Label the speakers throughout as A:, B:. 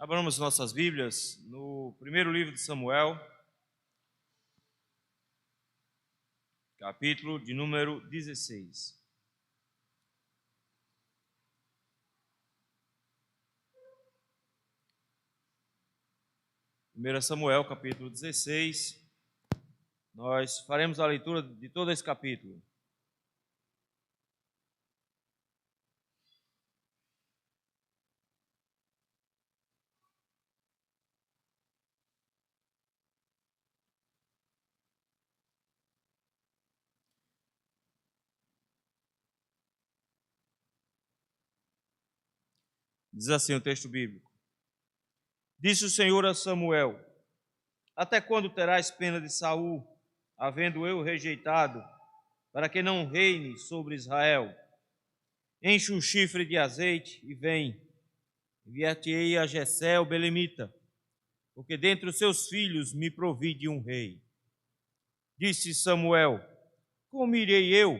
A: Abramos nossas Bíblias no primeiro livro de Samuel, capítulo de número 16. Primeiro Samuel, capítulo 16. Nós faremos a leitura de todo esse capítulo. Diz assim o texto bíblico: Disse o Senhor a Samuel: Até quando terás pena de Saul, havendo eu rejeitado, para que não reine sobre Israel? Enche um chifre de azeite e vem. Enviar-te-ei a Jessé, o belemita, porque dentre os seus filhos me provi de um rei. Disse Samuel: Como irei eu?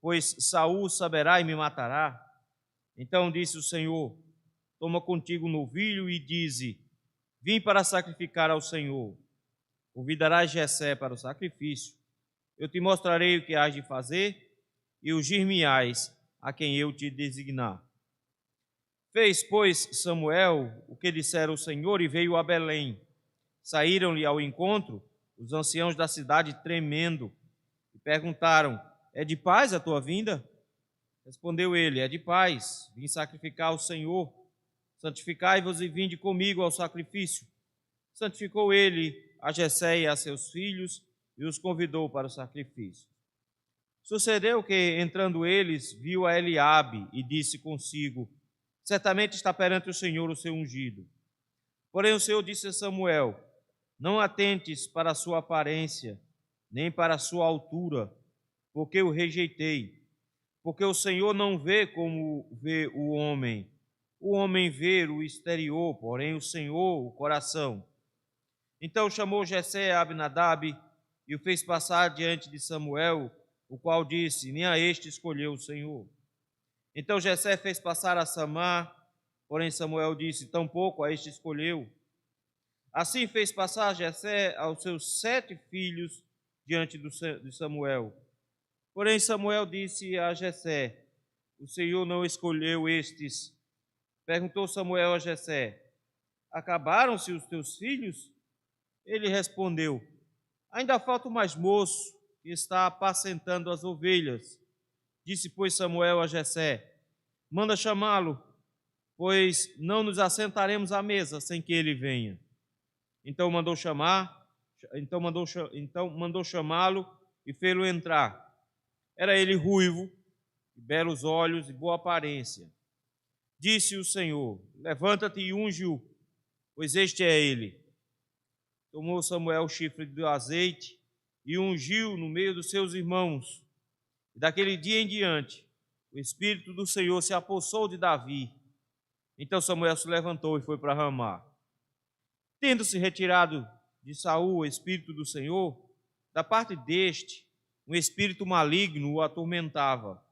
A: Pois Saul saberá e me matará. Então disse o Senhor: Toma contigo um novilho e dize: Vim para sacrificar ao Senhor. Convidarás Jessé para o sacrifício. Eu te mostrarei o que hás de fazer e ungir-me-ás a quem eu te designar. Fez, pois, Samuel o que dissera o Senhor e veio a Belém. Saíram-lhe ao encontro os anciãos da cidade tremendo e perguntaram: É de paz a tua vinda? Respondeu ele: É de paz, vim sacrificar ao Senhor. Santificai-vos e vinde comigo ao sacrifício. Santificou ele a Jessé e a seus filhos e os convidou para o sacrifício. Sucedeu que, entrando eles, viu a Eliabe e disse consigo: Certamente está perante o Senhor o seu ungido. Porém o Senhor disse a Samuel: Não atentes para a sua aparência, nem para a sua altura, porque o rejeitei. Porque o Senhor não vê como vê o homem. O homem vê o exterior, porém o Senhor o coração. Então chamou Jessé a Abinadab e o fez passar diante de Samuel, o qual disse: Nem a este escolheu o Senhor. Então Jessé fez passar a Samá, porém Samuel disse: Tampouco a este escolheu. Assim fez passar Jessé aos seus 7 filhos diante de Samuel. Porém Samuel disse a Jessé: O Senhor não escolheu estes. Perguntou Samuel a Jessé: Acabaram-se os teus filhos? Ele respondeu: Ainda falta o mais moço, que está apacentando as ovelhas. Disse, pois, Samuel a Jessé: Manda chamá-lo, pois não nos assentaremos à mesa sem que ele venha. Então mandou chamá-lo e fê-lo entrar. Era ele ruivo, de belos olhos e boa aparência. Disse o Senhor: Levanta-te e unge-o, pois este é ele. Tomou Samuel o chifre do azeite e ungiu no meio dos seus irmãos. E daquele dia em diante, o Espírito do Senhor se apossou de Davi. Então Samuel se levantou e foi para Ramá. Tendo-se retirado de Saul o Espírito do Senhor, da parte deste, um espírito maligno o atormentava.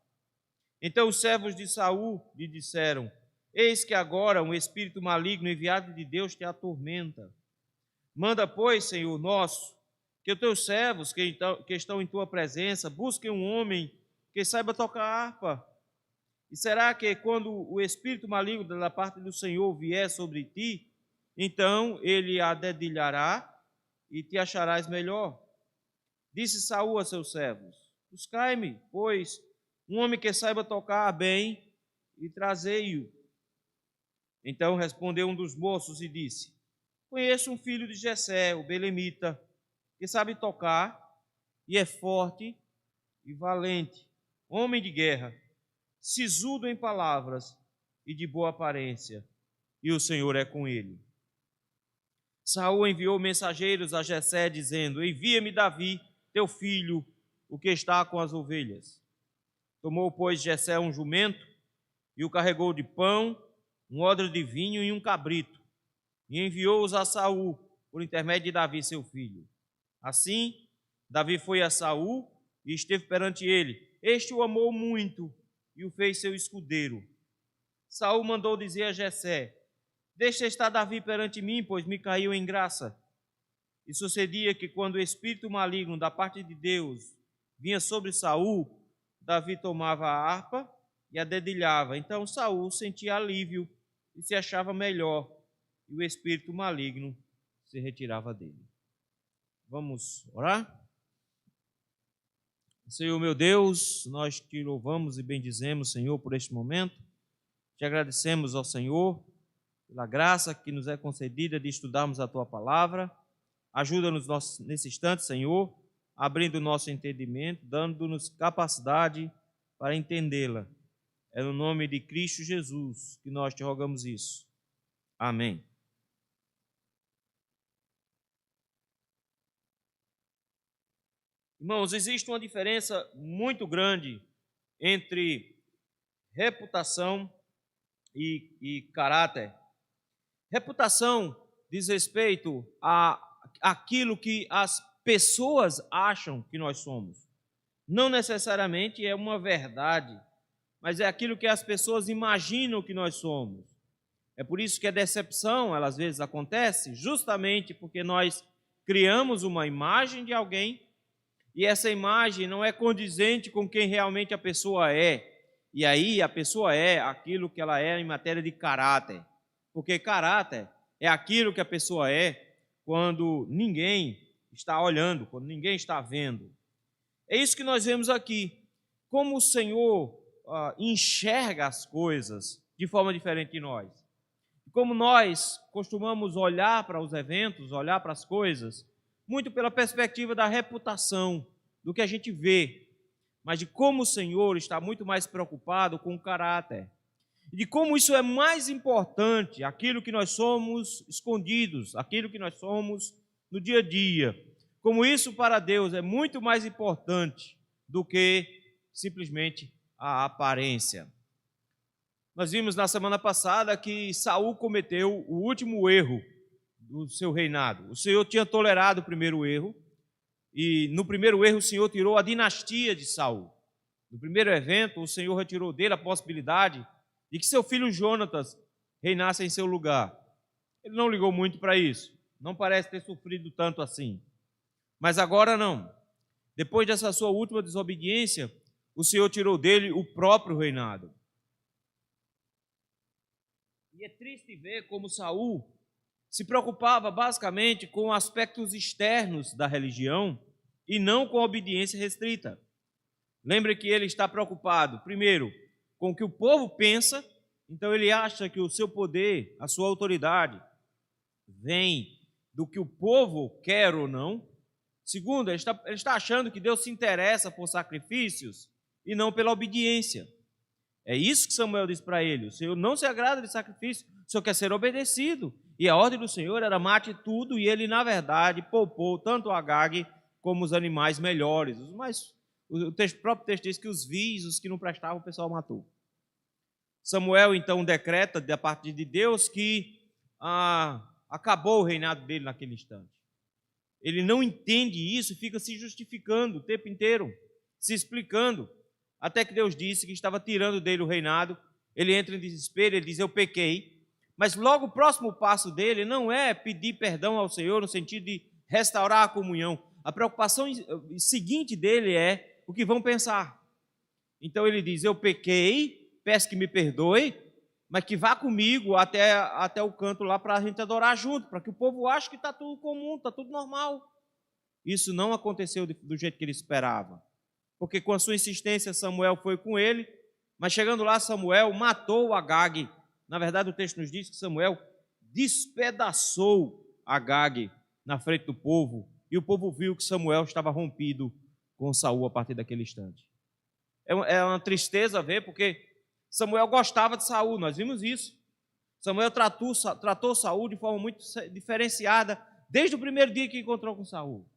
A: Então os servos de Saul lhe disseram: Eis que agora um espírito maligno enviado de Deus te atormenta. Manda, pois, Senhor nosso, que os teus servos que estão em tua presença busquem um homem que saiba tocar harpa. E será que quando o espírito maligno da parte do Senhor vier sobre ti, então ele a dedilhará e te acharás melhor? Disse Saul a seus servos: Buscai-me, pois, um homem que saiba tocar bem e trazei-o. Então respondeu um dos moços e disse: Conheço um filho de Jessé, o belemita, que sabe tocar e é forte e valente, homem de guerra, sisudo em palavras e de boa aparência, e o Senhor é com ele. Saul enviou mensageiros a Jessé, dizendo: Envia-me Davi, teu filho, o que está com as ovelhas. Tomou, pois, Jessé um jumento e o carregou de pão, um odre de vinho e um cabrito, e enviou-os a Saul por intermédio de Davi, seu filho. Assim, Davi foi a Saul e esteve perante ele. Este o amou muito e o fez seu escudeiro. Saul mandou dizer a Jessé: Deixa estar Davi perante mim, pois me caiu em graça. E sucedia que quando o espírito maligno da parte de Deus vinha sobre Saul, Davi tomava a harpa e a dedilhava. Então Saul sentia alívio e se achava melhor, e o espírito maligno se retirava dele. Vamos orar? Senhor meu Deus, nós te louvamos e bendizemos, Senhor, por este momento. Te agradecemos ao Senhor pela graça que nos é concedida de estudarmos a Tua palavra. Ajuda-nos nesse instante, Senhor, abrindo o nosso entendimento, dando-nos capacidade para entendê-la. É no nome de Cristo Jesus que nós te rogamos isso. Amém. Irmãos, existe uma diferença muito grande entre reputação e caráter. Reputação diz respeito àquilo que as pessoas acham que nós somos. Não necessariamente é uma verdade, mas é aquilo que as pessoas imaginam que nós somos. É por isso que a decepção, ela às vezes acontece, justamente porque nós criamos uma imagem de alguém e essa imagem não é condizente com quem realmente a pessoa é. E aí a pessoa é aquilo que ela é em matéria de caráter. Porque caráter é aquilo que a pessoa é quando ninguém está olhando, quando ninguém está vendo. É isso que nós vemos aqui. Como o Senhor enxerga as coisas de forma diferente de nós. Como nós costumamos olhar para os eventos, olhar para as coisas, muito pela perspectiva da reputação, do que a gente vê, mas de como o Senhor está muito mais preocupado com o caráter. E de como isso é mais importante, aquilo que nós somos escondidos, aquilo que nós somos no dia a dia. Como isso para Deus é muito mais importante do que simplesmente a aparência. Nós vimos na semana passada que Saul cometeu o último erro do seu reinado. O Senhor tinha tolerado o primeiro erro, e no primeiro erro o Senhor tirou a dinastia de Saul. No primeiro evento, o Senhor retirou dele a possibilidade de que seu filho Jonatas reinasse em seu lugar. Ele não ligou muito para isso, não parece ter sofrido tanto assim. Mas agora não. Depois dessa sua última desobediência, o Senhor tirou dele o próprio reinado. E é triste ver como Saul se preocupava basicamente com aspectos externos da religião e não com a obediência restrita. Lembre que ele está preocupado, primeiro, com o que o povo pensa, então ele acha que o seu poder, a sua autoridade, vem do que o povo quer ou não. Segundo, ele está achando que Deus se interessa por sacrifícios e não pela obediência. É isso que Samuel disse para ele: o Senhor não se agrada de sacrifício, o Senhor quer ser obedecido. E a ordem do Senhor era mate tudo, e ele, na verdade, poupou tanto Agag como os animais melhores. O próprio texto diz que os vis, os que não prestavam, o pessoal matou. Samuel, então, decreta da parte de Deus que acabou o reinado dele naquele instante. Ele não entende isso e fica se justificando o tempo inteiro, se explicando. Até que Deus disse que estava tirando dele o reinado. Ele entra em desespero, ele diz: eu pequei. Mas logo o próximo passo dele não é pedir perdão ao Senhor no sentido de restaurar a comunhão. A preocupação seguinte dele é o que vão pensar. Então ele diz: eu pequei, peço que me perdoe, mas que vá comigo até o canto lá para a gente adorar junto, para que o povo ache que está tudo comum, está tudo normal. Isso não aconteceu do jeito que ele esperava. Porque com a sua insistência Samuel foi com ele, mas chegando lá Samuel matou Agag. Na verdade o texto nos diz que Samuel despedaçou Agag na frente do povo, e o povo viu que Samuel estava rompido com Saul a partir daquele instante. É uma tristeza ver, porque Samuel gostava de Saul, nós vimos isso. Samuel tratou Saul de forma muito diferenciada, desde o primeiro dia que encontrou com Saul.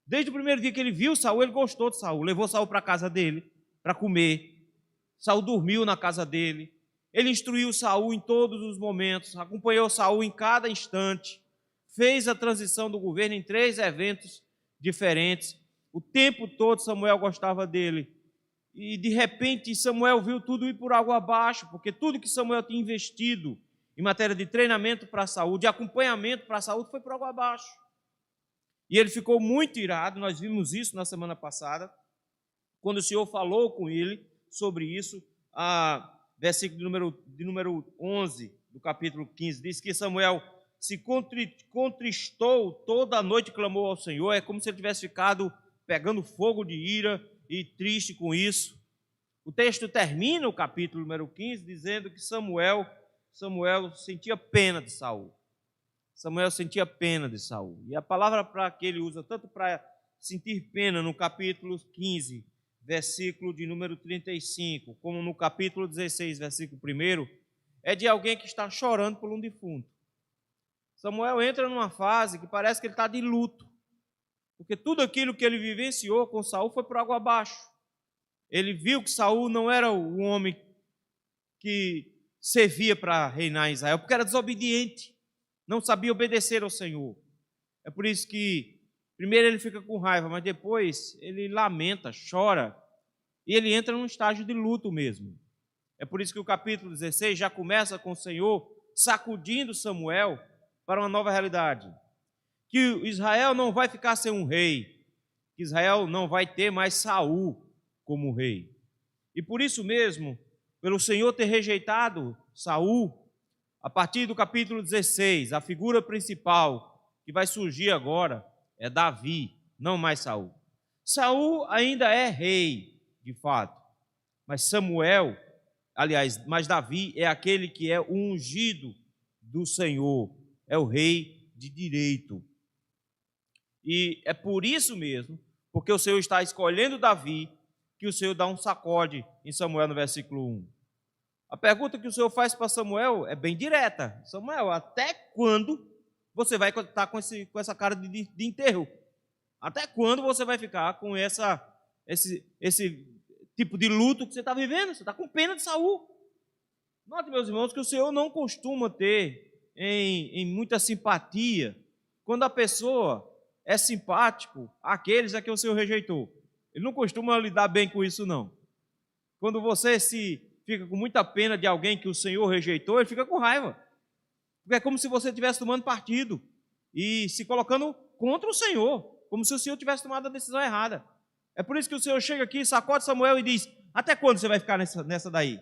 A: Desde o primeiro dia que ele viu Saul, ele gostou de Saul, levou Saul para a casa dele, para comer. Saul dormiu na casa dele. Ele instruiu Saul em todos os momentos, acompanhou Saul em cada instante, fez a transição do governo em 3 eventos diferentes. O tempo todo Samuel gostava dele. E de repente Samuel viu tudo ir por água abaixo, porque tudo que Samuel tinha investido em matéria de treinamento para a saúde, de acompanhamento para a saúde, foi por água abaixo. E ele ficou muito irado, nós vimos isso na semana passada, quando o Senhor falou com ele sobre isso, versículo de número 11 do capítulo 15, diz que Samuel se contristou toda a noite e clamou ao Senhor. É como se ele tivesse ficado pegando fogo de ira e triste com isso. O texto termina o capítulo número 15 dizendo que Samuel sentia pena de Saul. Samuel sentia pena de Saul. E a palavra para que ele usa tanto para sentir pena no capítulo 15, versículo de número 35, como no capítulo 16, versículo 1, é de alguém que está chorando por um defunto. Samuel entra numa fase que parece que ele está de luto, porque tudo aquilo que ele vivenciou com Saul foi por água abaixo. Ele viu que Saul não era o homem que servia para reinar em Israel, porque era desobediente, não sabia obedecer ao Senhor. É por isso que primeiro ele fica com raiva, mas depois ele lamenta, chora, e ele entra num estágio de luto mesmo. É por isso que o capítulo 16 já começa com o Senhor sacudindo Samuel para uma nova realidade. Que Israel não vai ficar sem um rei, que Israel não vai ter mais Saul como rei. E por isso mesmo, pelo Senhor ter rejeitado Saul, a partir do capítulo 16, a figura principal que vai surgir agora é Davi, não mais Saul. Saul ainda é rei, de fato, mas Davi é aquele que é o ungido do Senhor, é o rei de direito. E é por isso mesmo, porque o Senhor está escolhendo Davi, que o Senhor dá um sacode em Samuel no versículo 1. A pergunta que o Senhor faz para Samuel é bem direta. Samuel, até quando você vai estar com essa cara de enterro? Até quando você vai ficar com esse tipo de luto que você está vivendo? Você está com pena de Saul. Note, meus irmãos, que o Senhor não costuma ter em muita simpatia quando a pessoa é simpático àqueles a quem o Senhor rejeitou. Ele não costuma lidar bem com isso, não. Quando você fica com muita pena de alguém que o Senhor rejeitou, ele fica com raiva. Porque é como se você estivesse tomando partido e se colocando contra o Senhor, como se o Senhor tivesse tomado a decisão errada. É por isso que o Senhor chega aqui, sacode Samuel e diz: até quando você vai ficar nessa daí?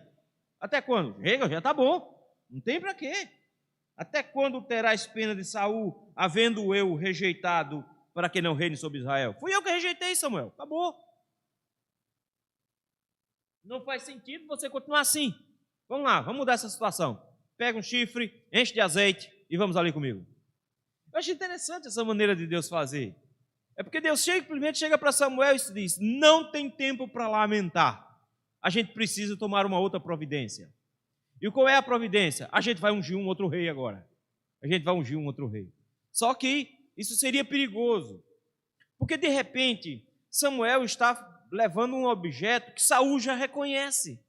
A: Até quando? Chega, já está bom. Não tem para quê. Até quando terás pena de Saul, havendo eu rejeitado para que não reine sobre Israel? Fui eu que rejeitei, Samuel. Acabou. Não faz sentido você continuar assim. Vamos lá, vamos mudar essa situação. Pega um chifre, enche de azeite e vamos ali comigo. Eu acho interessante essa maneira de Deus fazer. É porque Deus primeiro chega para Samuel e diz: não tem tempo para lamentar. A gente precisa tomar uma outra providência. E qual é a providência? A gente vai ungir um outro rei agora. A gente vai ungir um outro rei. Só que isso seria perigoso. Porque de repente Samuel está levando um objeto que Saul já reconhece.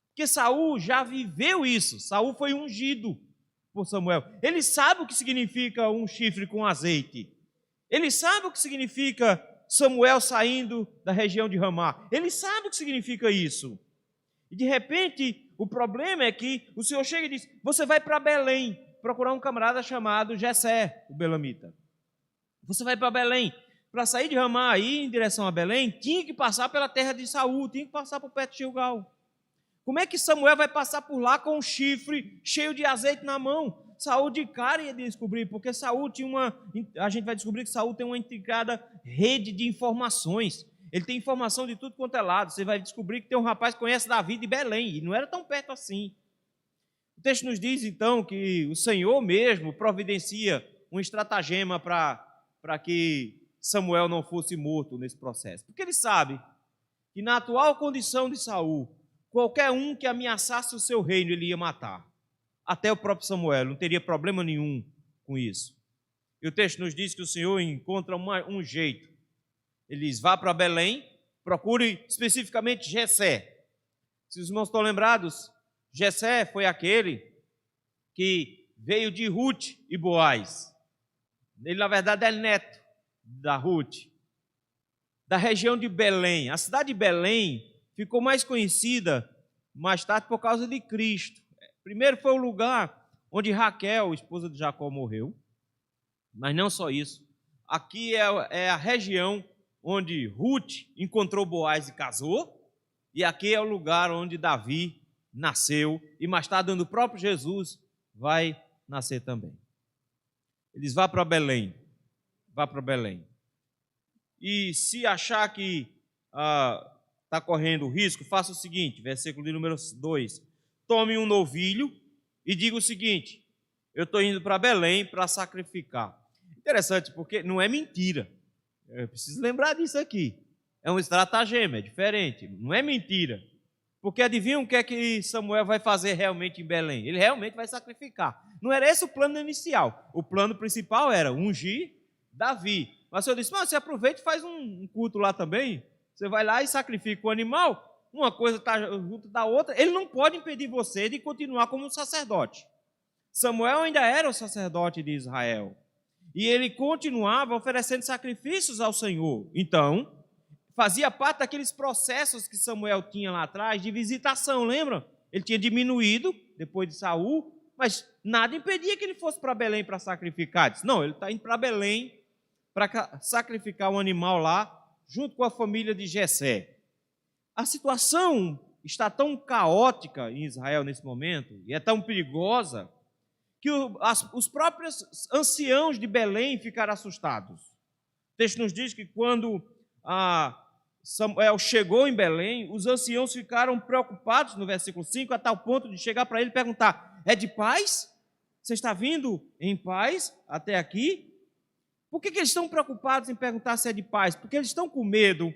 A: Porque Saul já viveu isso. Saul foi ungido por Samuel. Ele sabe o que significa um chifre com azeite. Ele sabe o que significa Samuel saindo da região de Ramá. Ele sabe o que significa isso. E de repente, o problema é que o Senhor chega e diz: você vai para Belém procurar um camarada chamado Jessé, o belamita. Você vai para Belém. Para sair de Ramá e ir em direção a Belém, tinha que passar pela terra de Saul, tinha que passar por perto de Gilgal. Como é que Samuel vai passar por lá com um chifre cheio de azeite na mão? Saul de cara ia descobrir, porque Saul a gente vai descobrir que Saul tem uma intricada rede de informações. Ele tem informação de tudo quanto é lado. Você vai descobrir que tem um rapaz que conhece Davi de Belém, e não era tão perto assim. O texto nos diz, então, que o Senhor mesmo providencia um estratagema para que Samuel não fosse morto nesse processo. Porque ele sabe que na atual condição de Saul, qualquer um que ameaçasse o seu reino, ele ia matar. Até o próprio Samuel, não teria problema nenhum com isso. E o texto nos diz que o Senhor encontra um jeito. Ele diz: vá para Belém, procure especificamente Jessé. Se os irmãos estão lembrados, Jessé foi aquele que veio de Ruth e Boaz. Ele, na verdade, é neto da Ruth, da região de Belém. A cidade de Belém ficou mais conhecida mais tarde por causa de Cristo. Primeiro foi o lugar onde Raquel, esposa de Jacó, morreu. Mas não só isso. Aqui é a região onde Ruth encontrou Boaz e casou. E aqui é o lugar onde Davi nasceu. E mais tarde, onde o próprio Jesus vai nascer também. Eles vão para Belém. Vá para Belém. E se achar que está correndo risco, faça o seguinte, versículo de número 2. Tome um novilho e diga o seguinte: eu estou indo para Belém para sacrificar. Interessante, porque não é mentira. Eu preciso lembrar disso aqui. É um estratagema, é diferente. Não é mentira. Porque adivinham o que é que Samuel vai fazer realmente em Belém? Ele realmente vai sacrificar. Não era esse o plano inicial. O plano principal era ungir Davi. Mas o Senhor disse: mas você aproveita e faz um culto lá também. Você vai lá e sacrifica o animal. Uma coisa está junto da outra. Ele não pode impedir você de continuar como um sacerdote. Samuel ainda era o sacerdote de Israel. E ele continuava oferecendo sacrifícios ao Senhor. Então, fazia parte daqueles processos que Samuel tinha lá atrás de visitação, lembra? Ele tinha diminuído depois de Saul, mas nada impedia que ele fosse para Belém para sacrificar. Disse: não, ele está indo para Belém para sacrificar um animal lá, junto com a família de Jessé. A situação está tão caótica em Israel nesse momento, e é tão perigosa, que os próprios anciãos de Belém ficaram assustados. O texto nos diz que quando Samuel chegou em Belém, os anciãos ficaram preocupados, no versículo 5, a tal ponto de chegar para ele e perguntar: é de paz? Você está vindo em paz até aqui? Por que eles estão preocupados em perguntar se é de paz? Porque eles estão com medo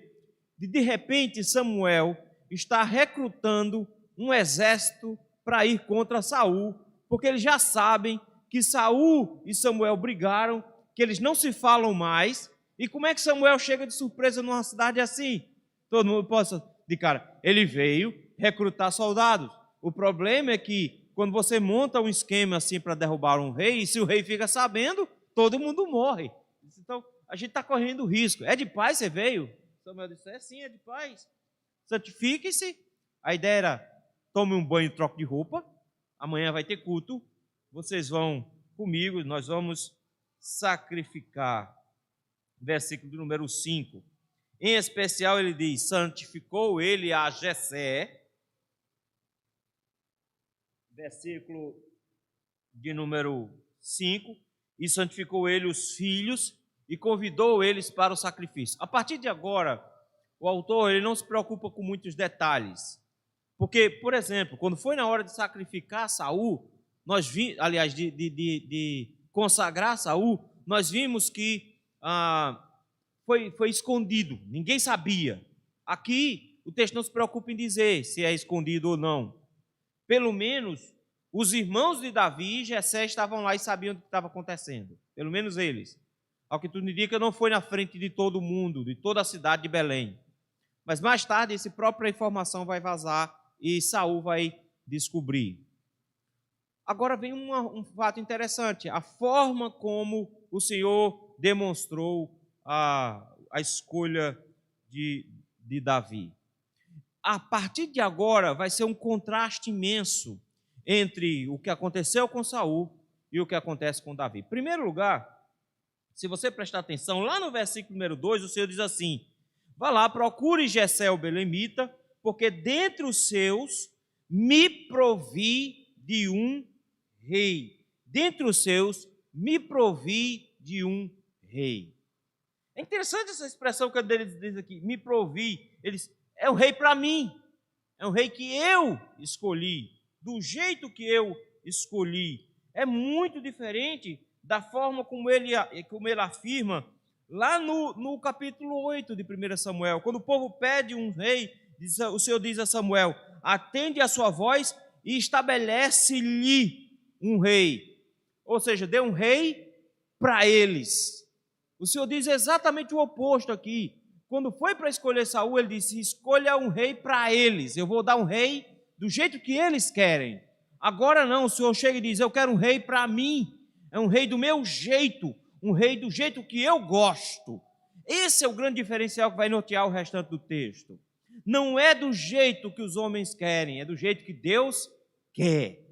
A: de repente, Samuel está recrutando um exército para ir contra Saul, porque eles já sabem que Saul e Samuel brigaram, que eles não se falam mais. E como é que Samuel chega de surpresa numa cidade assim? Todo mundo possa de cara. Ele veio recrutar soldados. O problema é que quando você monta um esquema assim para derrubar um rei, e se o rei fica sabendo, todo mundo morre. Então, a gente está correndo risco. É de paz você veio? Samuel disse: é sim, é de paz. Santifique-se. A ideia era: tome um banho e troque de roupa. Amanhã vai ter culto. Vocês vão comigo, nós vamos sacrificar. Versículo número 5. Em especial ele diz: santificou ele a Jessé. Versículo de número 5. E santificou ele os filhos e convidou eles para o sacrifício. A partir de agora, o autor ele não se preocupa com muitos detalhes. Porque, por exemplo, quando foi na hora de sacrificar Saul, de consagrar Saul, nós vimos que foi escondido, ninguém sabia. Aqui, o texto não se preocupa em dizer se é escondido ou não. Pelo menos, os irmãos de Davi e Jessé estavam lá e sabiam o que estava acontecendo. Pelo menos eles. Ao que tudo indica, não foi na frente de todo mundo, de toda a cidade de Belém. Mas mais tarde, essa própria informação vai vazar e Saul vai descobrir. Agora vem um fato interessante: a forma como o Senhor demonstrou a escolha de Davi. A partir de agora vai ser um contraste imenso entre o que aconteceu com Saul e o que acontece com Davi. Em primeiro lugar, se você prestar atenção, lá no versículo número 2, o Senhor diz assim: vá lá, procure Jessé o belemita, porque dentre os seus me provi de um rei. Dentre os seus me provi de um rei. É interessante essa expressão que ele diz aqui: me provi. Ele diz: é um rei para mim, é um rei que eu escolhi, do jeito que eu escolhi. É muito diferente da forma como ele afirma lá no capítulo 8 de 1 Samuel. Quando o povo pede um rei, o Senhor diz a Samuel: atende a sua voz e estabelece-lhe um rei. Ou seja, dê um rei para eles. O Senhor diz exatamente o oposto aqui. Quando foi para escolher Saul, ele disse: escolha um rei para eles. Eu vou dar um rei do jeito que eles querem. Agora não, o Senhor chega e diz: eu quero um rei para mim. É um rei do meu jeito, um rei do jeito que eu gosto. Esse é o grande diferencial que vai nortear o restante do texto. Não é do jeito que os homens querem, é do jeito que Deus quer.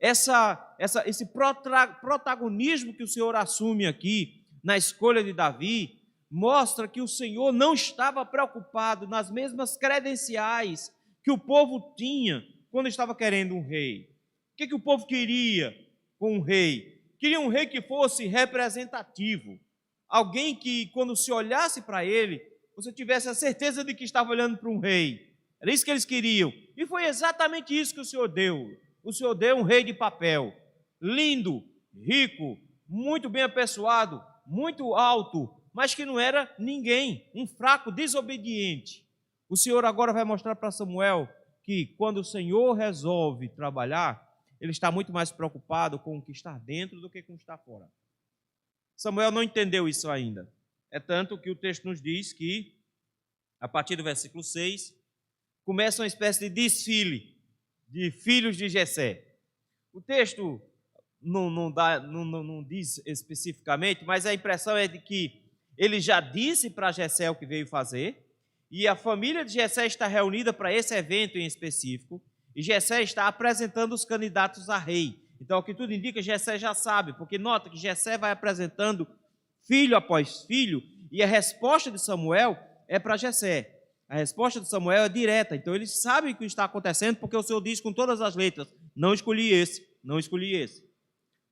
A: esse protagonismo que o Senhor assume aqui na escolha de Davi, mostra que o Senhor não estava preocupado nas mesmas credenciais que o povo tinha quando estava querendo um rei. O que o povo queria com um rei? Queria um rei que fosse representativo, alguém que, quando se olhasse para ele, você tivesse a certeza de que estava olhando para um rei. Era isso que eles queriam. E foi exatamente isso que o Senhor deu. O Senhor deu um rei de papel, lindo, rico, muito bem apessoado, muito alto, mas que não era ninguém, um fraco, desobediente. O Senhor agora vai mostrar para Samuel que quando o Senhor resolve trabalhar, ele está muito mais preocupado com o que está dentro do que com o que está fora. Samuel não entendeu isso ainda. É tanto que o texto nos diz que, a partir do versículo 6, começa uma espécie de desfile de filhos de Jessé. O texto não diz especificamente, mas a impressão é de que ele já disse para Jessé o que veio fazer, e a família de Jessé está reunida para esse evento em específico, e Jessé está apresentando os candidatos a rei. Então, o que tudo indica, Jessé já sabe, porque nota que Jessé vai apresentando filho após filho, e a resposta de Samuel é para Jessé. A resposta de Samuel é direta, então eles sabem o que está acontecendo, porque o Senhor diz com todas as letras, não escolhi esse, não escolhi esse.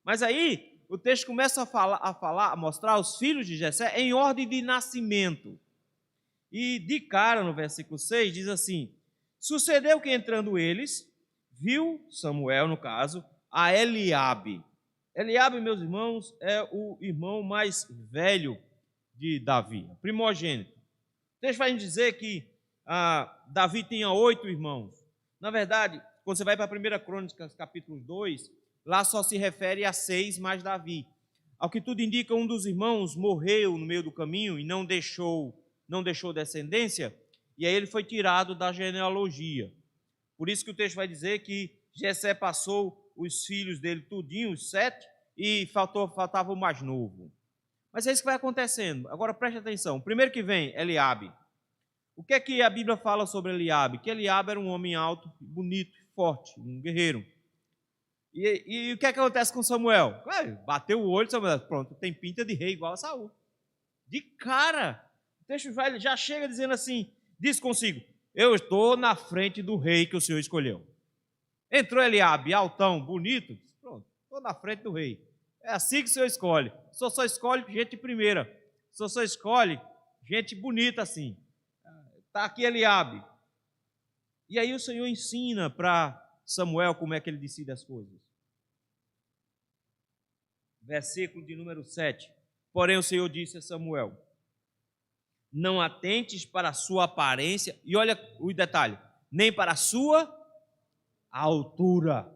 A: Mas aí, o texto começa a mostrar os filhos de Jessé em ordem de nascimento. E de cara, no versículo 6, diz assim: sucedeu que entrando eles, viu Samuel, no caso, a Eliabe. Eliabe, meus irmãos, é o irmão mais velho de Davi, primogênito. O texto vai dizer que Davi tinha 8 irmãos. Na verdade, quando você vai para a 1 Crônicas, capítulo 2, lá só se refere a 6 mais Davi. Ao que tudo indica, um dos irmãos morreu no meio do caminho e não deixou descendência, e aí ele foi tirado da genealogia. Por isso que o texto vai dizer que Jessé passou os filhos dele tudinho, os 7, e faltava o mais novo. Mas é isso que vai acontecendo. Agora preste atenção. O primeiro que vem, Eliabe. O que é que a Bíblia fala sobre Eliabe? Que Eliabe era um homem alto, bonito, forte, um guerreiro. E o que é que acontece com Samuel? Bateu o olho, Samuel, pronto, tem pinta de rei igual a Saul. De cara, o texto já chega dizendo assim, diz consigo, eu estou na frente do rei que o Senhor escolheu. Entrou Eliabe, altão, bonito, pronto, estou na frente do rei. É assim que o Senhor escolhe. O Senhor só escolhe gente de primeira. O Senhor só escolhe gente bonita assim. Está aqui Eliabe. E aí o Senhor ensina para Samuel como é que ele decide as coisas. Versículo de número 7. Porém o Senhor disse a Samuel, não atentes para a sua aparência, e olha o detalhe, nem para a sua altura.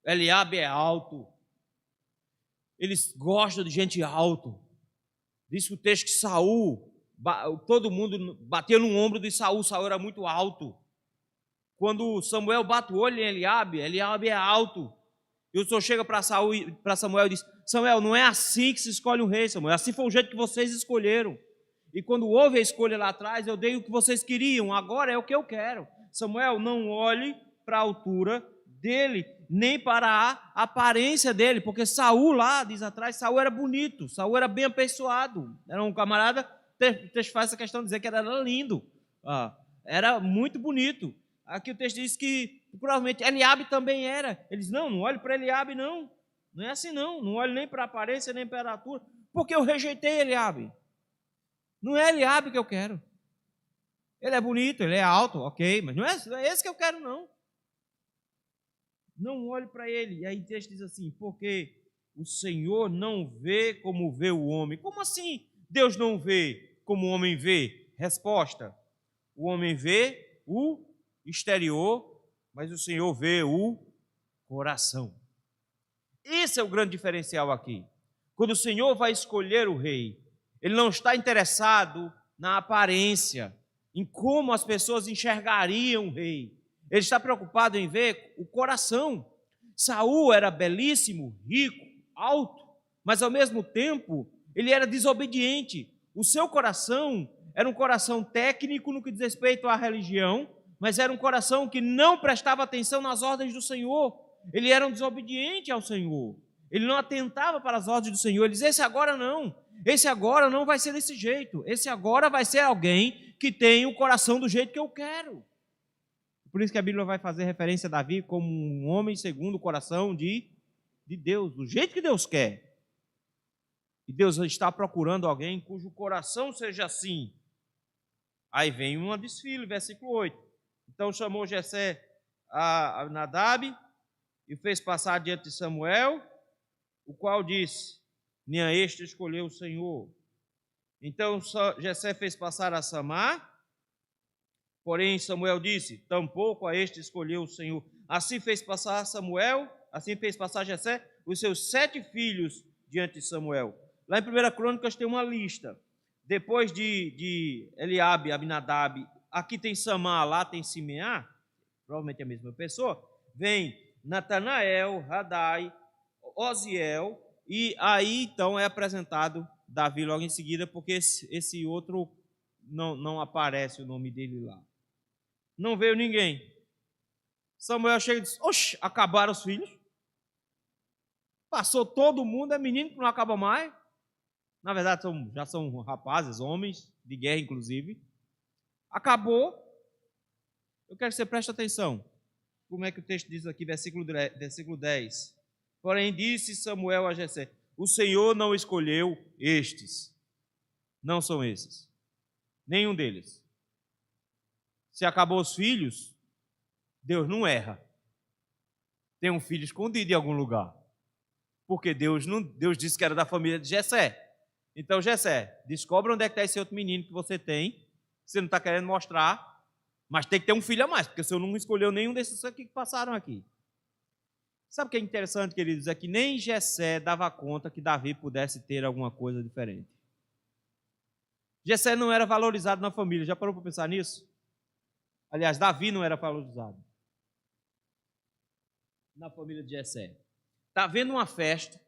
A: Eliabe é alto. Eles gostam de gente alto. Diz o texto que Saul, todo mundo batia no ombro de Saul, Saul era muito alto. Quando Samuel bate o olho em Eliabe, Eliabe é alto. E o Senhor chega para Samuel e diz, Samuel, não é assim que se escolhe um rei, Samuel, assim foi o jeito que vocês escolheram. E quando houve a escolha lá atrás, eu dei o que vocês queriam, agora é o que eu quero. Samuel, não olhe para a altura dele, nem para a aparência dele, porque Saul lá, diz atrás, Saul era bonito, Saul era bem apessoado, era um camarada, o texto faz essa questão de dizer que era lindo, era muito bonito. Aqui o texto diz que provavelmente Eliabe também era. Ele diz, não olhe para Eliabe não é assim não olhe nem para a aparência, nem para a altura, porque eu rejeitei Eliabe. Não é Eliabe que eu quero. Ele é bonito, ele é alto, ok, mas não é esse que eu quero não. Não olhe para ele. E aí o texto diz assim, porque o Senhor não vê como vê o homem. Como assim Deus não vê como o homem vê? Resposta, o homem vê o exterior, mas o Senhor vê o coração. Esse é o grande diferencial aqui. Quando o Senhor vai escolher o rei, Ele não está interessado na aparência, em como as pessoas enxergariam o rei. Ele está preocupado em ver o coração. Saul era belíssimo, rico, alto, mas ao mesmo tempo ele era desobediente. O seu coração era um coração técnico no que diz respeito à religião, mas era um coração que não prestava atenção nas ordens do Senhor. ele era um desobediente ao Senhor. Ele não atentava para as ordens do Senhor. Ele dizia, esse agora não vai ser desse jeito. Esse agora vai ser alguém que tem o coração do jeito que eu quero. Por isso que a Bíblia vai fazer referência a Davi como um homem segundo o coração de Deus, do jeito que Deus quer. E Deus está procurando alguém cujo coração seja assim. Aí vem uma desfile, versículo 8. Então chamou Jessé a Nadab e fez passar diante de Samuel, o qual disse, nem a este escolheu o Senhor. Então Jessé fez passar a Samar, porém Samuel disse, tampouco a este escolheu o Senhor. Assim fez passar Jessé os seus 7 filhos diante de Samuel. Lá em 1 Crônicas tem uma lista. Depois de Eliabe, Abinadab, aqui tem Samar, lá tem Simeá, provavelmente a mesma pessoa, vem Natanael, Radai, Oziel, e aí então é apresentado Davi logo em seguida, porque esse outro não aparece o nome dele lá. Não veio ninguém. Samuel chega e diz, oxe, acabaram os filhos? Passou todo mundo, é menino que não acaba mais. Na verdade, já são rapazes, homens, de guerra inclusive. Acabou. Eu quero que você preste atenção. Como é que o texto diz aqui, versículo 10. Porém, disse Samuel a Jessé, o Senhor não escolheu estes. Não são esses. Nenhum deles. Se acabou os filhos, Deus não erra. Tem um filho escondido em algum lugar. Porque Deus disse que era da família de Jessé. Então, Jessé, descobre onde é que está esse outro menino que você tem. Você não está querendo mostrar, mas tem que ter um filho a mais, porque o Senhor não escolheu nenhum desses aqui que passaram aqui. Sabe o que é interessante, queridos? É que nem Jessé dava conta que Davi pudesse ter alguma coisa diferente. Jessé não era valorizado na família. Já parou para pensar nisso? Aliás, Davi não era valorizado na família de Jessé. Está havendo uma festa,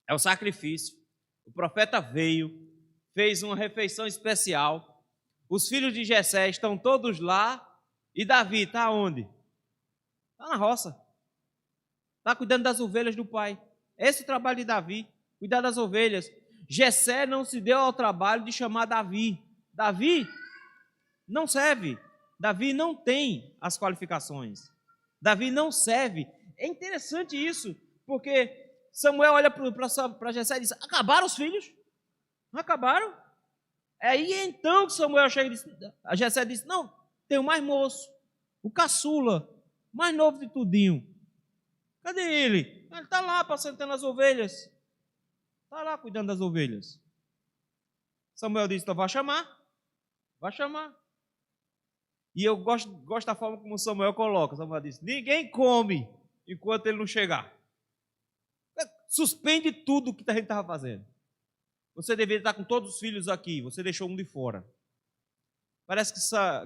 A: é o sacrifício. O profeta veio, fez uma refeição especial. Os filhos de Jessé estão todos lá. E Davi está onde? Está na roça. Está cuidando das ovelhas do pai. Esse é o trabalho de Davi, cuidar das ovelhas. Jessé não se deu ao trabalho de chamar Davi. Davi não serve. Davi não tem as qualificações. Davi não serve. É interessante isso, porque Samuel olha para Jessé e diz, acabaram os filhos? Não acabaram? É aí então que Samuel chega e diz, a Jessé disse, não, tem o mais moço, o caçula, mais novo de tudinho. Cadê ele? Ele está lá apacentando as ovelhas. Está lá cuidando das ovelhas. Samuel disse, então vai chamar. E eu gosto da forma como Samuel coloca. Samuel disse, ninguém come enquanto ele não chegar. Suspende tudo o que a gente estava fazendo. Você deveria estar com todos os filhos aqui, você deixou um de fora. Parece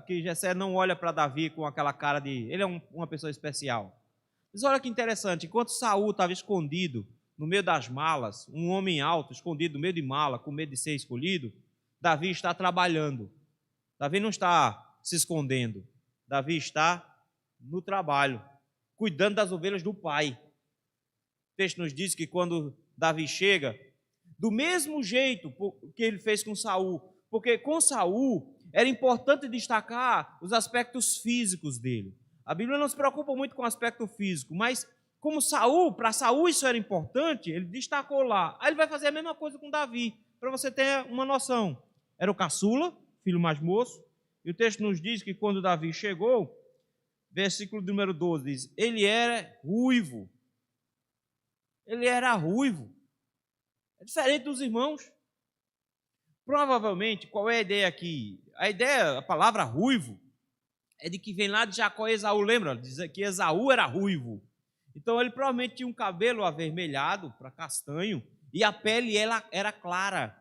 A: que Jessé não olha para Davi com aquela cara de... Ele é uma pessoa especial. Mas olha que interessante, enquanto Saul estava escondido no meio das malas, um homem alto, escondido no meio de mala, com medo de ser escolhido, Davi está trabalhando. Davi não está se escondendo. Davi está no trabalho, cuidando das ovelhas do pai. O texto nos diz que quando Davi chega, do mesmo jeito que ele fez com Saul, porque com Saul era importante destacar os aspectos físicos dele. A Bíblia não se preocupa muito com o aspecto físico, mas como para Saul isso era importante, ele destacou lá. Aí ele vai fazer a mesma coisa com Davi, para você ter uma noção. Era o caçula, filho mais moço, e o texto nos diz que quando Davi chegou, versículo número 12 diz, ele era ruivo. Ele era ruivo. É diferente dos irmãos. Provavelmente, qual é a ideia aqui? A palavra ruivo, é de que vem lá de Jacó e Esaú, lembra? Diz que Esaú era ruivo. Então ele provavelmente tinha um cabelo avermelhado para castanho e a pele era clara.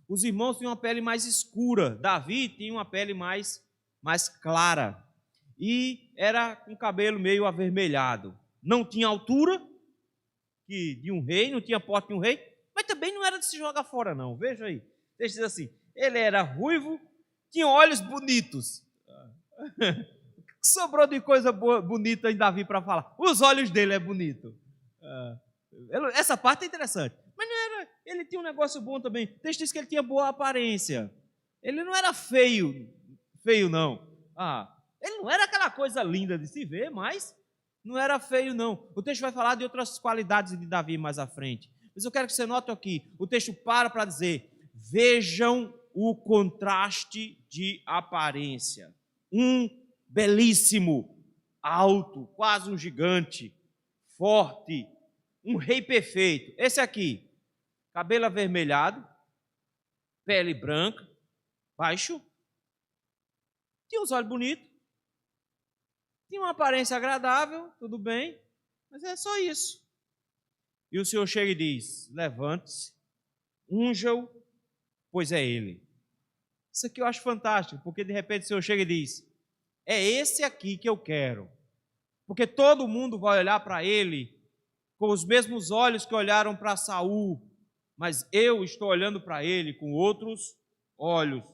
A: Os irmãos tinham uma pele mais escura. Davi tinha uma pele mais clara. E era com cabelo meio avermelhado. Não tinha altura de um rei, não tinha porte de um rei, mas também não era de se jogar fora, não. Veja aí. Deixa eu dizer assim, ele era ruivo, tinha olhos bonitos.
B: que sobrou de coisa bonita em Davi para falar? Os olhos dele é bonito. Essa parte é interessante. Mas não era, ele tinha um negócio bom também. O texto diz que ele tinha boa aparência. Ele não era feio não. Ele não era aquela coisa linda de se ver, mas não era feio não. O texto vai falar de outras qualidades de Davi mais à frente. Mas eu quero que você note aqui, o texto para dizer, vejam o contraste de aparência. Um belíssimo, alto, quase um gigante, forte, um rei perfeito. Esse aqui, cabelo avermelhado, pele branca, baixo, tinha uns olhos bonitos, tinha uma aparência agradável, tudo bem, mas é só isso. E o Senhor chega e diz, levante-se, unja-o, pois é ele. Isso aqui eu acho fantástico, porque de repente o Senhor chega e diz, é esse aqui que eu quero. Porque todo mundo vai olhar para ele com os mesmos olhos que olharam para Saul, mas eu estou olhando para ele com outros olhos.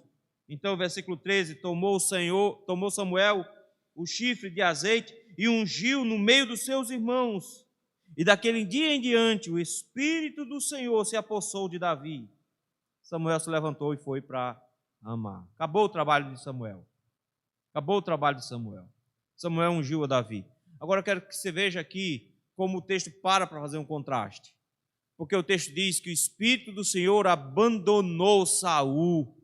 B: Então, versículo 13, tomou Samuel o chifre de azeite e ungiu no meio dos seus irmãos. E daquele dia em diante, o Espírito do Senhor se apossou de Davi. Samuel se levantou e foi para Ramá. Acabou o trabalho de Samuel. Acabou o trabalho de Samuel. Samuel ungiu a Davi. Agora eu quero que você veja aqui como o texto para fazer um contraste. Porque o texto diz que o Espírito do Senhor abandonou Saul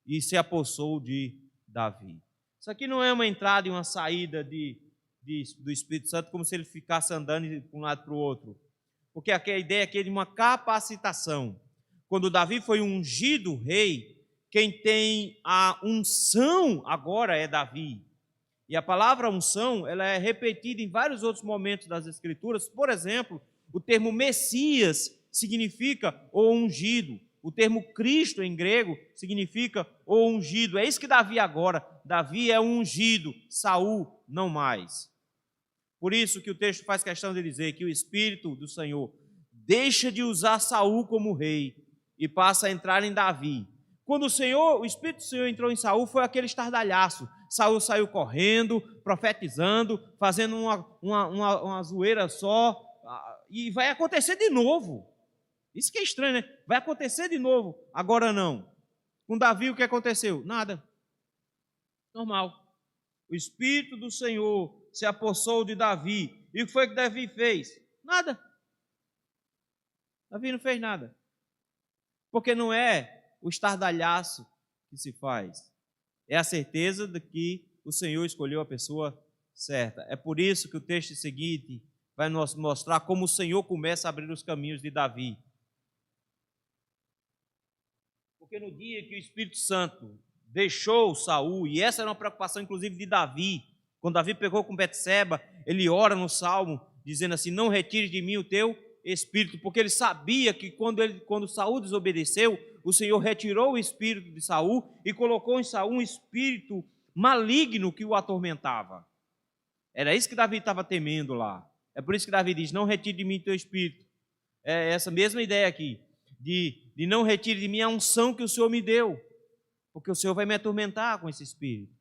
B: e se apossou de Davi. Isso aqui não é uma entrada e uma saída do Espírito Santo, como se ele ficasse andando de um lado para o outro. Porque aqui a ideia aqui é de uma capacitação. Quando Davi foi ungido rei, quem tem a unção agora é Davi. E a palavra unção, ela é repetida em vários outros momentos das Escrituras. Por exemplo, o termo Messias significa o ungido. O termo Cristo em grego significa o ungido. É isso que Davi agora. Davi é ungido, Saul não mais. Por isso que o texto faz questão de dizer que o Espírito do Senhor deixa de usar Saul como rei e passa a entrar em Davi. Quando o Espírito do Senhor entrou em Saul, foi aquele estardalhaço. Saul saiu correndo, profetizando, fazendo uma zoeira só, e vai acontecer de novo. Isso que é estranho, né? Vai acontecer de novo. Agora não. Com Davi o que aconteceu? Nada. Normal. O Espírito do Senhor se apossou de Davi. E o que foi que Davi fez? Nada. Davi não fez nada. Porque não é o estardalhaço que se faz. É a certeza de que o Senhor escolheu a pessoa certa. É por isso que o texto seguinte vai nos mostrar como o Senhor começa a abrir os caminhos de Davi. Porque no dia que o Espírito Santo deixou Saul, e essa era uma preocupação inclusive de Davi, quando Davi pegou com Betseba, ele ora no Salmo, dizendo assim, não retire de mim o teu Espírito, porque ele sabia que quando Saul desobedeceu, o Senhor retirou o espírito de Saul e colocou em Saul um espírito maligno que o atormentava. Era isso que Davi estava temendo lá. É por isso que Davi diz, não retire de mim o teu espírito. É essa mesma ideia aqui, de não retire de mim a unção que o Senhor me deu, porque o Senhor vai me atormentar com esse espírito.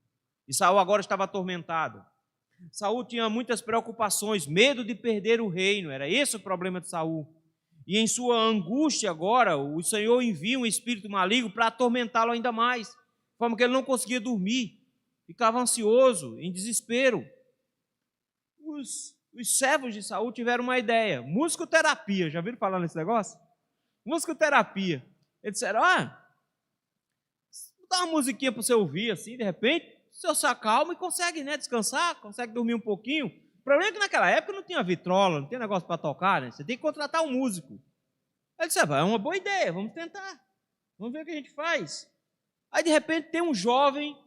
B: E Saul agora estava atormentado. Saul tinha muitas preocupações, medo de perder o reino, era esse o problema de Saul. E em sua angústia agora, o Senhor envia um espírito maligno para atormentá-lo ainda mais, de forma que ele não conseguia dormir, ficava ansioso, em desespero. Os servos de Saul tiveram uma ideia, musicoterapia, já viram falar nesse negócio? Musicoterapia. Eles disseram, dá uma musiquinha para você ouvir assim, de repente, o senhor se acalma e consegue, né, descansar, consegue dormir um pouquinho. O problema é que naquela época não tinha vitrola, não tinha negócio para tocar, né? Você tem que contratar um músico. Aí disse, é uma boa ideia, vamos tentar. Vamos ver o que a gente faz. Aí de repente tem um jovem,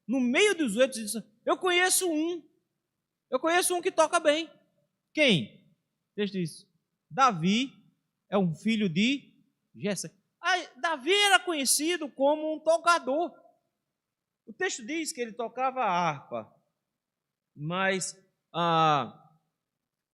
B: no meio dos outros, e diz, eu conheço um que toca bem. Quem? Deixa isso. Davi é um filho de Jessé. Davi era conhecido como um tocador. O texto diz que ele tocava harpa, mas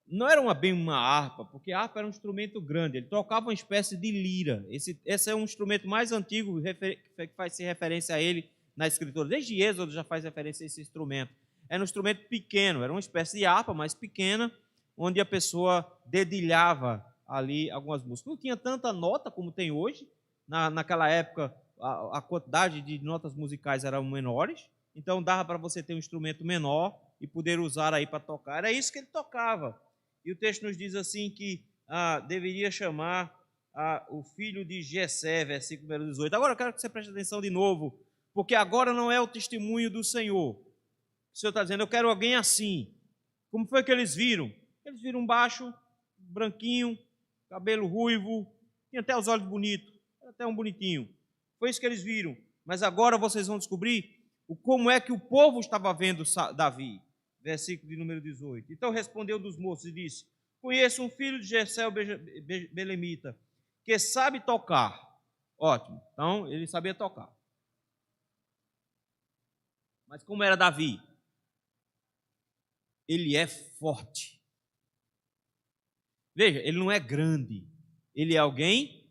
B: não era bem uma harpa, porque a harpa era um instrumento grande, ele tocava uma espécie de lira. Esse é um instrumento mais antigo que faz referência a ele na Escritura. Desde Êxodo já faz referência a esse instrumento. Era um instrumento pequeno, era uma espécie de harpa, mas pequena, onde a pessoa dedilhava ali algumas músicas. Não tinha tanta nota como tem hoje. Naquela época, a quantidade de notas musicais eram menores, então dava para você ter um instrumento menor e poder usar aí para tocar. Era isso que ele tocava. E o texto nos diz assim que deveria chamar o filho de Jessé, versículo número 18. Agora eu quero que você preste atenção de novo, porque agora não é o testemunho do Senhor. O Senhor está dizendo, eu quero alguém assim. Como foi que eles viram? Eles viram um baixo, branquinho, cabelo ruivo, tinha até os olhos bonitos, até um bonitinho. Foi isso que eles viram. Mas agora vocês vão descobrir como é que o povo estava vendo Davi. Versículo de número 18. Então respondeu um dos moços e disse, conheço um filho de Jessé, o belemita, que sabe tocar. Ótimo. Então, ele sabia tocar. Mas como era Davi? Ele é forte. Veja, ele não é grande. Ele é alguém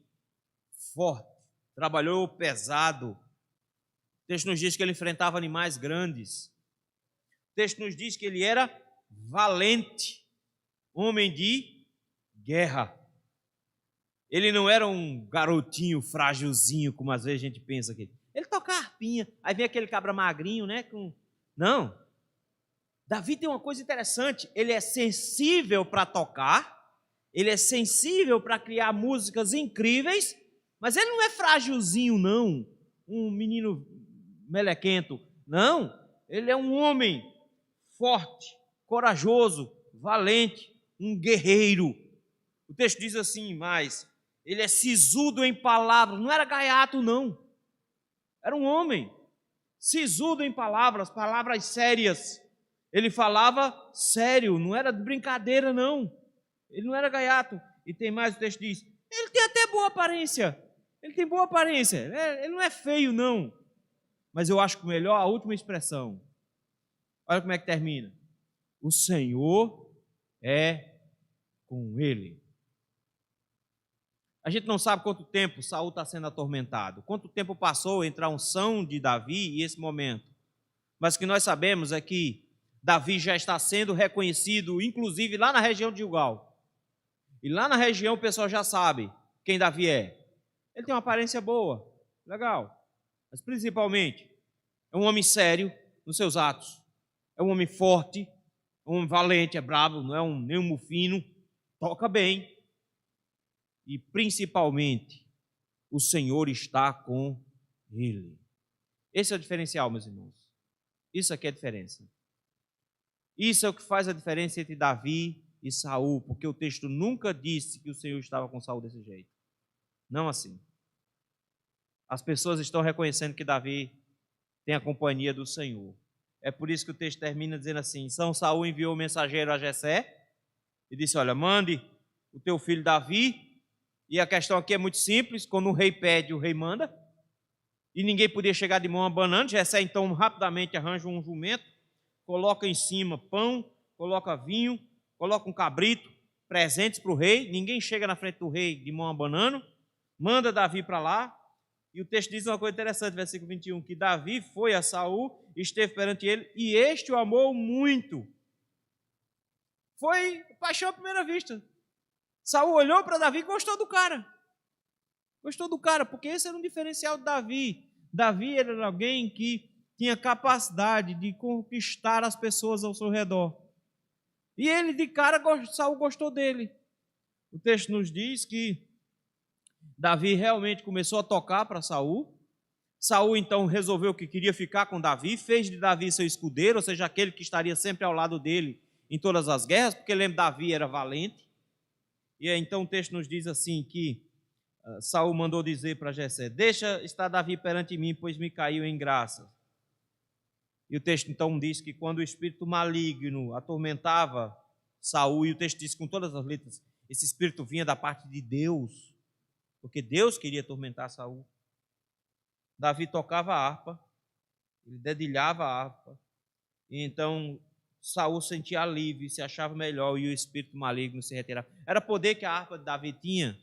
B: forte. Trabalhou pesado. O texto nos diz que ele enfrentava animais grandes. O texto nos diz que ele era valente. Homem de guerra. Ele não era um garotinho frágilzinho, como às vezes a gente pensa aqui. Ele toca a harpinha. Aí vem aquele cabra magrinho, né? Não. Davi tem uma coisa interessante. Ele é sensível para tocar. Ele é sensível para criar músicas incríveis. Mas ele não é frágilzinho, não. Um menino melequento. Não. Ele é um homem forte, corajoso, valente, um guerreiro. O texto diz assim, mas ele é sisudo em palavras. Não era gaiato, não. Era um homem sisudo em palavras, palavras sérias. Ele falava sério, não era de brincadeira, não. Ele não era gaiato. E tem mais, o texto diz, ele tem até boa aparência. Ele tem boa aparência. Ele não é feio, não. Mas eu acho que o melhor, a última expressão. Olha como é que termina. O Senhor é com ele. A gente não sabe quanto tempo Saul está sendo atormentado. Quanto tempo passou entre a unção de Davi e esse momento. Mas o que nós sabemos é que Davi já está sendo reconhecido, inclusive lá na região de Gilgal. E lá na região o pessoal já sabe quem Davi é. Ele tem uma aparência boa, legal. Mas principalmente, é um homem sério nos seus atos. É um homem forte, é um homem valente, é bravo, não é nem um mufino, toca bem. E principalmente, o Senhor está com ele. Esse é o diferencial, meus irmãos. Isso aqui é a diferença. Isso é o que faz a diferença entre Davi e Saul, porque o texto nunca disse que o Senhor estava com Saul desse jeito. Não assim. As pessoas estão reconhecendo que Davi tem a companhia do Senhor. É por isso que o texto termina dizendo assim, São Saul enviou o mensageiro a Jessé e disse, olha, mande o teu filho Davi. E a questão aqui é muito simples, quando o rei pede, o rei manda. E ninguém podia chegar de mão abanando. Jessé então rapidamente arranja um jumento, coloca em cima pão, coloca vinho, coloca um cabrito, presentes para o rei. Ninguém chega na frente do rei de mão abanando. Manda Davi para lá. E o texto diz uma coisa interessante, versículo 21, que Davi foi a Saul, esteve perante ele, e este o amou muito. Foi paixão à primeira vista. Saul olhou para Davi e gostou do cara. Gostou do cara, porque esse era um diferencial de Davi. Davi era alguém que tinha capacidade de conquistar as pessoas ao seu redor. E ele, de cara, Saul gostou dele. O texto nos diz que Davi realmente começou a tocar para Saul. Saul, então, resolveu que queria ficar com Davi, fez de Davi seu escudeiro, ou seja, aquele que estaria sempre ao lado dele em todas as guerras, porque lembra, Davi era valente. E então o texto nos diz assim que Saul mandou dizer para Jessé, deixa estar Davi perante mim, pois me caiu em graça. E o texto então diz que quando o espírito maligno atormentava Saul, e o texto diz com todas as letras, esse espírito vinha da parte de Deus, porque Deus queria atormentar Saul. Davi tocava a harpa, ele dedilhava a harpa, e então Saul sentia alívio, se achava melhor e o espírito maligno se retirava. Era poder que a harpa de Davi tinha?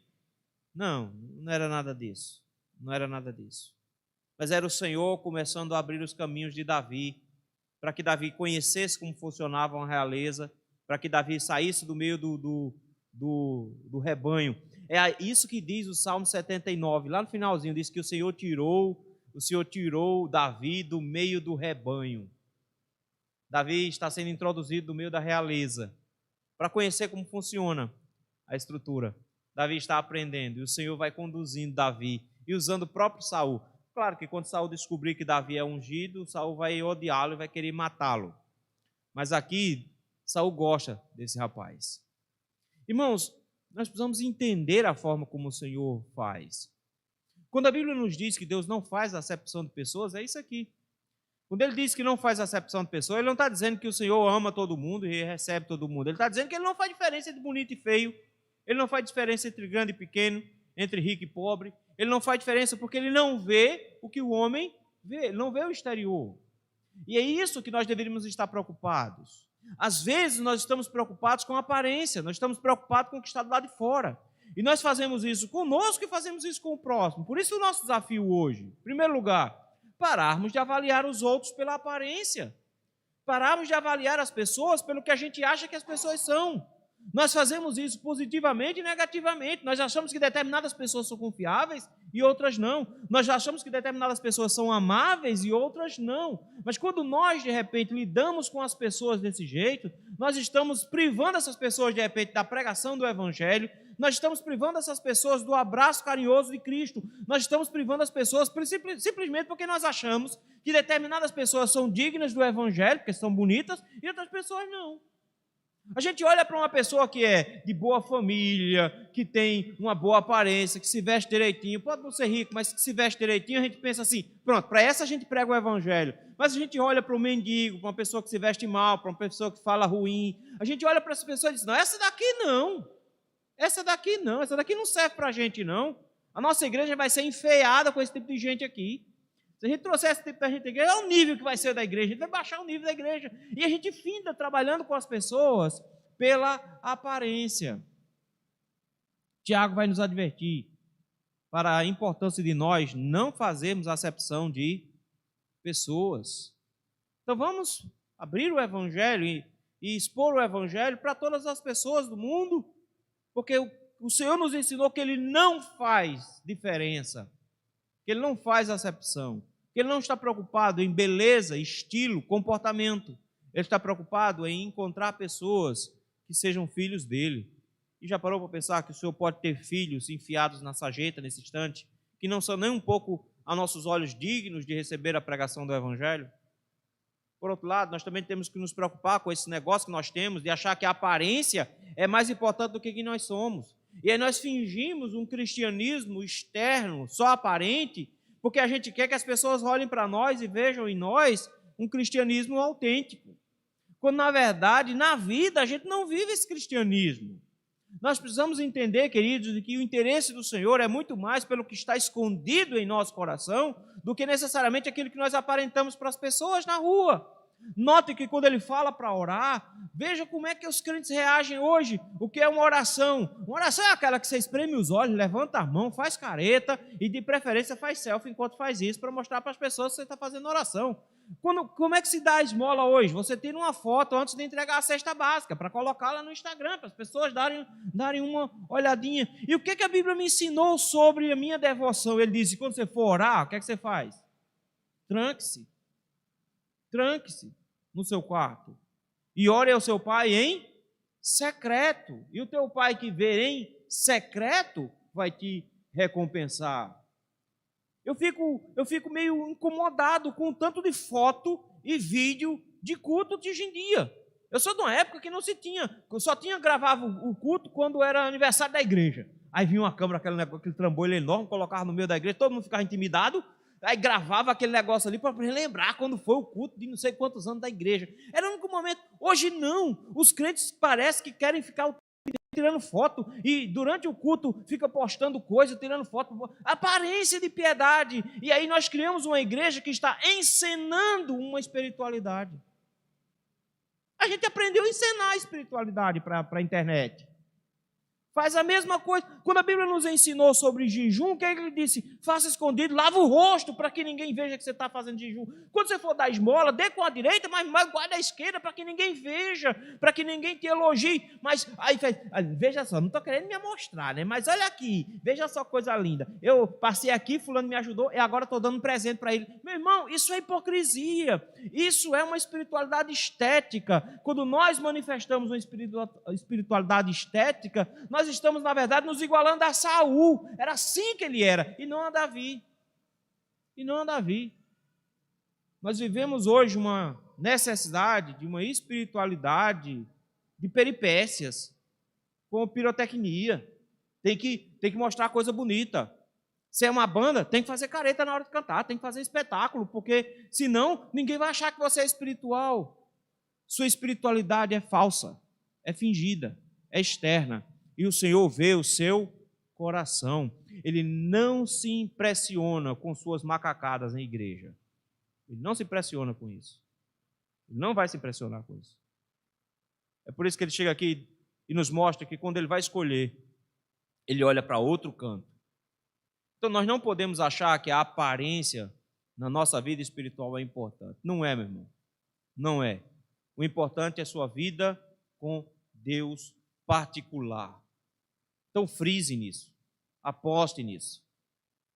B: Não, não era nada disso. Não era nada disso. Mas era o Senhor começando a abrir os caminhos de Davi para que Davi conhecesse como funcionava uma realeza, para que Davi saísse do meio do rebanho. É isso que diz o Salmo 79, lá no finalzinho, diz que o Senhor tirou Davi do meio do rebanho. Davi está sendo introduzido no meio da realeza, para conhecer como funciona a estrutura. Davi está aprendendo, e o Senhor vai conduzindo Davi, e usando o próprio Saul. Claro que quando Saul descobrir que Davi é ungido, Saul vai odiá-lo e vai querer matá-lo. Mas aqui, Saul gosta desse rapaz. Irmãos, nós precisamos entender a forma como o Senhor faz. Quando a Bíblia nos diz que Deus não faz acepção de pessoas, é isso aqui. Quando ele diz que não faz acepção de pessoas, ele não está dizendo que o Senhor ama todo mundo e recebe todo mundo. Ele está dizendo que ele não faz diferença entre bonito e feio. Ele não faz diferença entre grande e pequeno, entre rico e pobre. Ele não faz diferença porque ele não vê o que o homem vê. Ele não vê o exterior. E é isso que nós deveríamos estar preocupados. Às vezes nós estamos preocupados com a aparência, nós estamos preocupados com o que está do lado de fora. E nós fazemos isso conosco e fazemos isso com o próximo. Por isso o nosso desafio hoje, em primeiro lugar, pararmos de avaliar os outros pela aparência. Pararmos de avaliar as pessoas pelo que a gente acha que as pessoas são. Nós fazemos isso positivamente e negativamente. Nós achamos que determinadas pessoas são confiáveis e outras não. Nós achamos que determinadas pessoas são amáveis e outras não. Mas quando nós, de repente, lidamos com as pessoas desse jeito, nós estamos privando essas pessoas, de repente, da pregação do Evangelho. Nós estamos privando essas pessoas do abraço carinhoso de Cristo. Nós estamos privando as pessoas simplesmente porque nós achamos que determinadas pessoas são dignas do Evangelho, porque são bonitas, e outras pessoas não. A gente olha para uma pessoa que é de boa família, que tem uma boa aparência, que se veste direitinho, pode não ser rico, mas que se veste direitinho, a gente pensa assim, pronto, para essa a gente prega o Evangelho. Mas a gente olha para um mendigo, para uma pessoa que se veste mal, para uma pessoa que fala ruim, a gente olha para essa pessoa e diz, não, essa daqui não. Essa daqui não serve para a gente não. A nossa igreja vai ser enfeiada com esse tipo de gente aqui. Se a gente trouxer esse tipo de gente da igreja, é o nível que vai ser da igreja, a gente vai baixar o nível da igreja. E a gente finda trabalhando com as pessoas pela aparência. Tiago vai nos advertir para a importância de nós não fazermos acepção de pessoas. Então vamos abrir o Evangelho e expor o Evangelho para todas as pessoas do mundo, porque o Senhor nos ensinou que Ele não faz diferença, que Ele não faz acepção, que Ele não está preocupado em beleza, estilo, comportamento. Ele está preocupado em encontrar pessoas que sejam filhos dEle. E já parou para pensar que o Senhor pode ter filhos enfiados na sarjeta nesse instante, que não são nem um pouco, a nossos olhos, dignos de receber a pregação do Evangelho? Por outro lado, nós também temos que nos preocupar com esse negócio que nós temos de achar que a aparência é mais importante do que quem nós somos. E aí nós fingimos um cristianismo externo, só aparente, porque a gente quer que as pessoas olhem para nós e vejam em nós um cristianismo autêntico. Quando, na verdade, na vida, a gente não vive esse cristianismo. Nós precisamos entender, queridos, de que o interesse do Senhor é muito mais pelo que está escondido em nosso coração do que necessariamente aquilo que nós aparentamos para as pessoas na rua. Note que quando ele fala para orar, veja como é que os crentes reagem hoje. O que é uma oração? Uma oração é aquela que você espreme os olhos, levanta a mão, faz careta e de preferência faz selfie enquanto faz isso para mostrar para as pessoas que você está fazendo oração. Como é que se dá a esmola hoje? Você tira uma foto antes de entregar a cesta básica para colocá-la no Instagram, para as pessoas darem uma olhadinha. E o que a Bíblia me ensinou sobre a minha devoção? Ele diz, quando você for orar, o que você faz? Tranque-se no seu quarto e ore ao seu pai em secreto. E o teu pai que vê em secreto vai te recompensar. Eu fico meio incomodado com o tanto de foto e vídeo de culto de hoje em dia. Eu sou de uma época que não se tinha, só tinha gravava o culto quando era aniversário da igreja. Aí vinha uma câmera, aquele trambolho enorme, colocava no meio da igreja, todo mundo ficava intimidado. Aí gravava aquele negócio ali para relembrar quando foi o culto de não sei quantos anos da igreja. Era o único momento. Hoje não. Os crentes parece que querem ficar o tempo tirando foto e durante o culto fica postando coisa, tirando foto. Aparência de piedade. E aí nós criamos uma igreja que está encenando uma espiritualidade. A gente aprendeu a encenar a espiritualidade para a internet. Faz a mesma coisa. Quando a Bíblia nos ensinou sobre jejum, o que ele disse? Faça escondido, lava o rosto para que ninguém veja que você está fazendo jejum. Quando você for dar esmola, dê com a direita, mas guarda a esquerda para que ninguém veja, para que ninguém te elogie. Mas aí veja só, não estou querendo me mostrar, né? Mas olha aqui, veja só coisa linda. Eu passei aqui, fulano me ajudou, e agora estou dando um presente para ele. Meu irmão, isso é hipocrisia. Isso é uma espiritualidade estética. Quando nós manifestamos uma espiritualidade estética, nós estamos, na verdade, nos igualando a Saul. Era assim que ele era, e não a Davi. Nós vivemos hoje uma necessidade de uma espiritualidade de peripécias, como pirotecnia. Tem que mostrar coisa bonita. Se é uma banda, tem que fazer careta na hora de cantar, tem que fazer espetáculo, porque senão ninguém vai achar que você é espiritual. Sua espiritualidade é falsa, é fingida, é externa. E o Senhor vê o seu coração. Ele não se impressiona com suas macacadas na igreja. Ele não se impressiona com isso. Ele não vai se impressionar com isso. É por isso que ele chega aqui e nos mostra que quando ele vai escolher, ele olha para outro canto. Então nós não podemos achar que a aparência na nossa vida espiritual é importante. Não é, meu irmão. Não é. O importante é a sua vida com Deus particular. Então frise nisso, aposte nisso,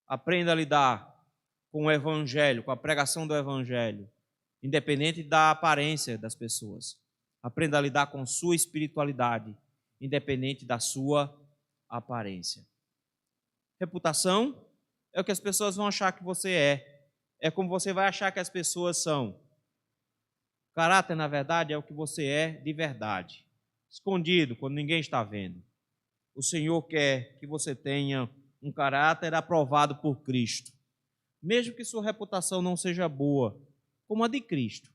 B: aprenda a lidar com o Evangelho, com a pregação do Evangelho, independente da aparência das pessoas. Aprenda a lidar com sua espiritualidade, independente da sua aparência. Reputação é o que as pessoas vão achar que você é como você vai achar que as pessoas são. Caráter, na verdade, é o que você é de verdade, escondido, quando ninguém está vendo. O Senhor quer que você tenha um caráter aprovado por Cristo, mesmo que sua reputação não seja boa, como a de Cristo.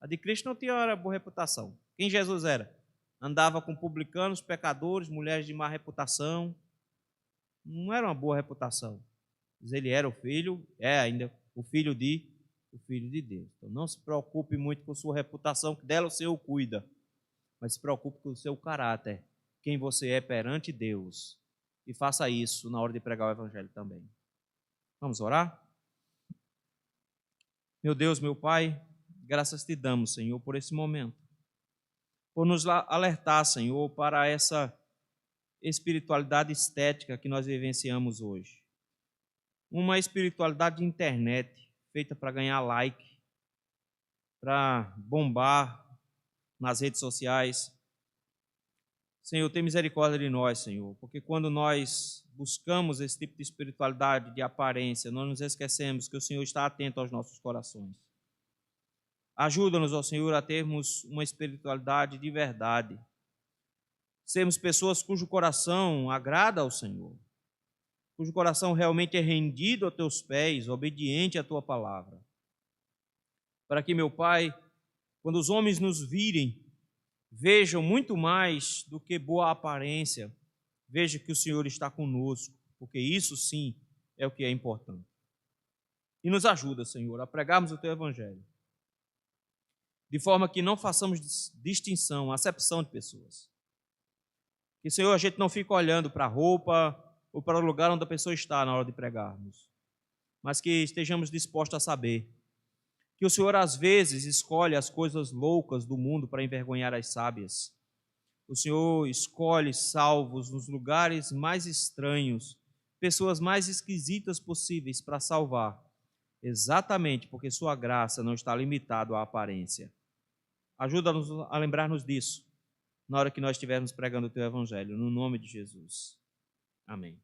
B: A de Cristo não tinha boa reputação. Quem Jesus era? Andava com publicanos, pecadores, mulheres de má reputação. Não era uma boa reputação. Mas ele era o filho, ainda o filho de Deus. Então não se preocupe muito com sua reputação, que dela o Senhor cuida. Mas se preocupe com o seu caráter, quem você é perante Deus. E faça isso na hora de pregar o Evangelho também. Vamos orar? Meu Deus, meu Pai, graças te damos, Senhor, por esse momento. Por nos alertar, Senhor, para essa espiritualidade estética que nós vivenciamos hoje. Uma espiritualidade de internet, feita para ganhar like, para bombar nas redes sociais. Senhor, tem misericórdia de nós, Senhor, porque quando nós buscamos esse tipo de espiritualidade de aparência, nós nos esquecemos que o Senhor está atento aos nossos corações. Ajuda-nos, ó Senhor, a termos uma espiritualidade de verdade. Sermos pessoas cujo coração agrada ao Senhor, cujo coração realmente é rendido a teus pés, obediente à tua palavra. Para que, meu Pai, quando os homens nos virem, vejam muito mais do que boa aparência, veja que o Senhor está conosco, porque isso sim é o que é importante. E nos ajuda, Senhor, a pregarmos o teu Evangelho, de forma que não façamos distinção, acepção de pessoas. Que, Senhor, a gente não fique olhando para a roupa ou para o lugar onde a pessoa está na hora de pregarmos, mas que estejamos dispostos a saber que o Senhor às vezes escolhe as coisas loucas do mundo para envergonhar as sábias. O Senhor escolhe salvos nos lugares mais estranhos, pessoas mais esquisitas possíveis para salvar, exatamente porque sua graça não está limitada à aparência. Ajuda-nos a lembrar-nos disso na hora que nós estivermos pregando o teu Evangelho, no nome de Jesus. Amém.